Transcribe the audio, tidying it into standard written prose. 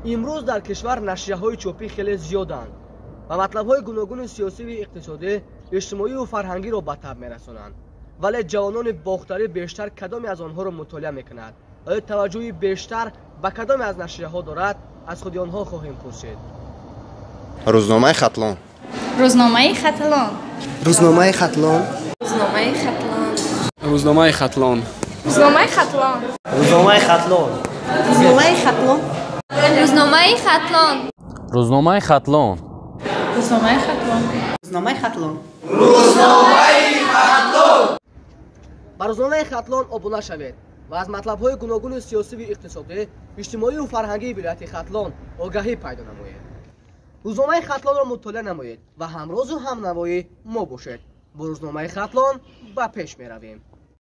امروز در کشور نشریه‌های چاپی خیلی زیادند و مطلب‌های گوناگون سیاسی و اقتصادی، اجتماعی و فرهنگی را به تب می‌رسانند. ولی جوانان باختری بیشتر کدام از آنها را مطالعه می‌کنند؟ آیا توجهی بیشتر به کدام از نشریه‌ها دارد؟ از خود آنها خواهیم پرسید. روزنامه خطلان. روزنامه خطلان. روزنامه خطلان. روزنامه خطلان. روزنامه خطلان. روزنامه خطلان. روزنامه خطلان. روزنامه خطلان. روزنامه خطلان. روزنامه خطلان. روزنامه خطلان. روزنامه خطلان. با روزنامه خطلان ابونه شوید و از مطلب‌های گوناگون سیاسی و اقتصادی، اجتماعی و فرهنگی ولایت خطلان آگاهی پیدا نمایید. روزنامه خطلان را مطالعه نمایید و همراز و همنوای ما باشید. با روزنامه خطلان به پیش می رویم.